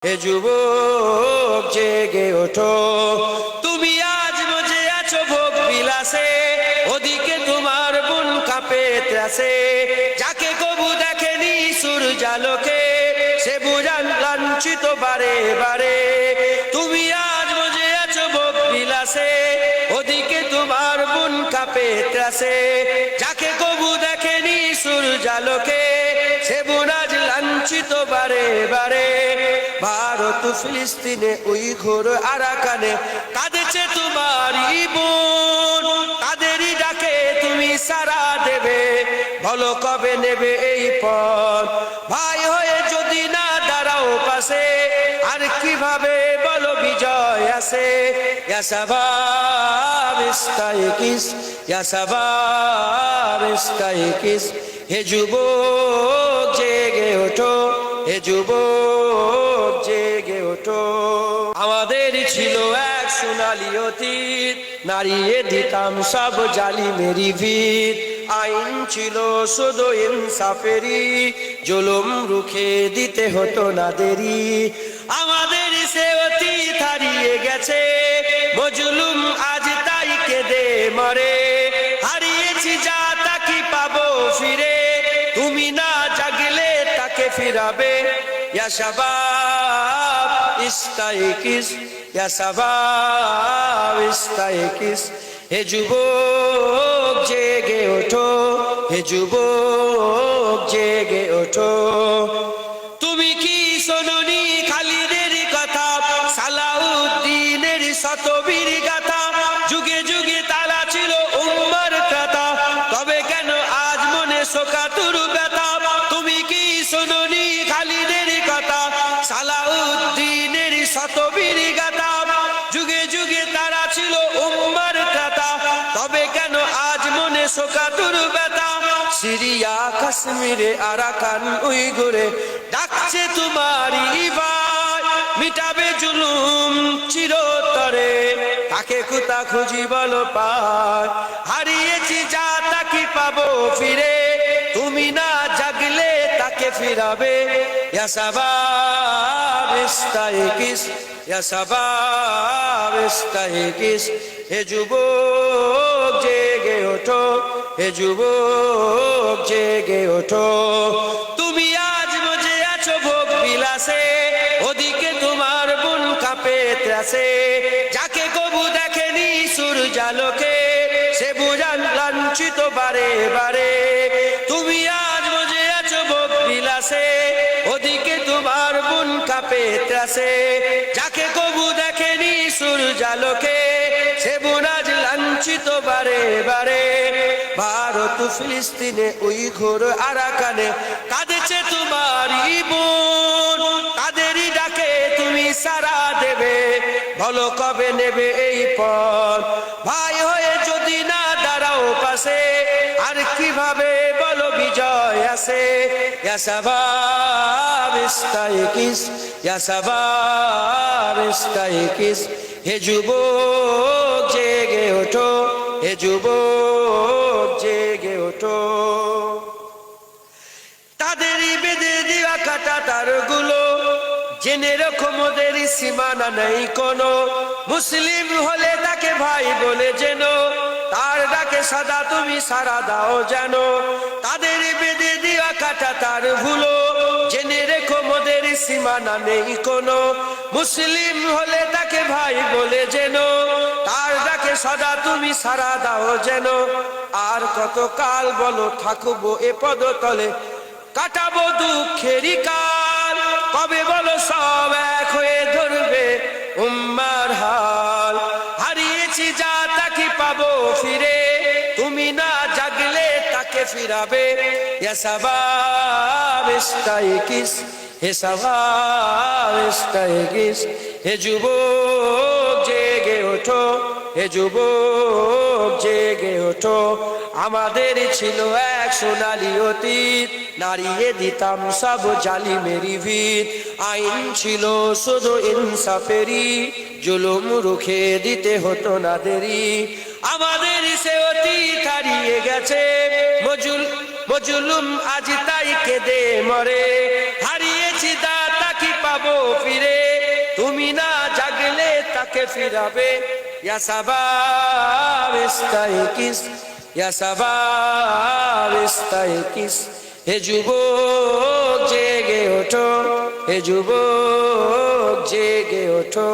হে যুবক জেগে ওঠো, তুমি আজ মজে আছো ভোগ বিলাসে, ওদিকে তোমার বুন কাঁপে ত্রাসে। যাকে কবু দেখেনি সূর্যালোকে, সে বুঝান লাঞ্ছিত বারে বারে। তুমি আজ মজে আছো ভোগ বিলাসে, ওদিকে তোমার বুন কাঁপে ত্রাসে। যাকে কবু দেখেনি সূর্যালোকে, সে বুন আজ লাঞ্ছিত বারে বারে। ভারত ফিলিস্তিনে উইঘুর আরাকানে কাঁদেছে তোমারই বোন, তাদেরই ডাকে তুমি সাড়া দেবে, বলো কবে নেবে এই পথ। ভাই হয়ে যদি না দাঁড়াও পাশে, আর কিভাবে বলো বিজয় আসে। ইয়া শাবাব ইস্তাইকিস, ইয়া শাবাব ইস্তাইকিস, হে যুবক জেগে ওঠো, হে যুবক জেগে ওঠো। আমাদের ছিল এক সোনালী অতীত, নাড়িয়ে দিতাম সব জালিমেরই ভিত। আইন ছিল শুধু ইনসাফেরই, জুলুম রুখে দিতে হতো না দেরি। আমাদের সে অতীত হারিয়ে গেছে, মজলুম আজ তাই কেঁদে মরে। হারিয়েছি যা তা কি পাবো ফিরে, তুমি না জাগলে তাকে ফিরাবে। ইয়া শাবাব ইস্তাইকিস, ইয়া শাবাব ইস্তাইকিস, হে যুবক জেগে ওঠো, হে যুবক জেগে ওঠো। তুমি কি শোনোনি খালিদের কথা, সালাউদ্দিনের শতবীর গাথা। যুগে যুগে তারা ছিল উম্মার ত্রাতা, তবে কেন আজ মনে শোকাতুর ব্যথা। তুমি কি শোনোনি খালিদের কথা, সালাউদ্দিনের শতবীর গাথা। যুগে যুগে তারা ছিল উম্মার ত্রাতা, তবে কেন আজ মনে শোকাতুর ব্যথা। সিরিয়া কাশ্মীরে আরাকান উইঘুরে ডাকছে তোমারই ভাই, মিটাবে জুলুম চিরতরে, তাকে কোথা খুঁজি বলো পায়। হারিয়েছি যা তাকে পাবো ফিরে, তুমি না জাগলে তাকে ফিরাবে। ইয়া শাবাব ইস্তাইকিস, ইয়া শাবাব ইস্তাইকিস, হে যুবক জেগে ওঠো, হে যুবক জেগে ওঠো। তুমি আজ মজে আছো ভোগ বিলাসে, ওদিকে তোমার বুন কাঁপে ত্রাসে। যাকে কবু দেখেনি সূর্যালোকে, সে বুঝান লাঞ্ছিত বারে বারে। তুমি আজ মজে আছো ভোগ বিলাসে, ওদিকে তোমার বুন কাঁপে ত্রাসে। যাকে কবু দেখেনি সূর্যালোকে, সে বুন আজ লাঞ্ছিত বারে বারে। ভারত ফিলিস্তিনে উইঘুর আরাকানে কাঁদেছে তোমারই বোন, তাদেরই ডাকে তুমি সাড়া দেবে, বলো কবে নেবে এই পথ। ভাই হয়ে যদি না দাঁড়াও পাশে, আর কিভাবে বলো বিজয় আসে। ইয়া শাবাব ইস্তাইকিস, ইয়া শাবাব ইস্তাইকিস, হে যুবক জেগে ওঠো, হে যুবক জেগে ওঠো। তাদেরই বেঁধে দেওয়া কাটা তারগুলো, জেনে রাখো মোদের সীমানা নেই কোনো। মুসলিম হলে তাকে ভাই বলে যেন, তার ডাকে সাদা তুমি সারা দাও যেন। তাদের বেঁধে দেওয়া কাটা তার ভুলো, জেনে রেখো মোদের সীমানা নেই কোনো। মুসলিম হলে তাকে ভাই বলে যেন, তার ডাকে সদা তুমি সারা দাও যেন। আর কত কাল বলো থাকবো এ পদতলে, কাটাবো দুঃখেরই কাল। কবে বলো সব এক হয়ে ধরবে উম্মার হাল। হারিয়েছি যা তাকে পাবো ফিরে, তুমি না জাগলে তাকে ফিরাবে। ইয়া শাবাব ইস্তাইকিস, হে শাবাব ইস্তাইকিস, হে যুবক জেগে ওঠো, হে যুবক জেগে ওঠো। আমাদের ছিল এক সোনালী অতীত, নাড়িয়ে দিতাম সব জালিমেরই ভিত। আইন ছিল শুধু ইনসাফেরই, জুলুম রুখে দিতে হতো না দেরি। আমাদের সে অতীত হারিয়ে গেছে, মজলুম আজ তাই কেঁদে মরে। হারিয়েছি দাতা কি পাবো পাবো ফিরে, তুমি না জাগলে তাকে ফিরাবে। ইয়া শাবাব ইস্তাইকিস, ইয়া শাবাব ইস্তাইকিস, হে যুবক জেগে ওঠো, হে যুবক জেগে ওঠো।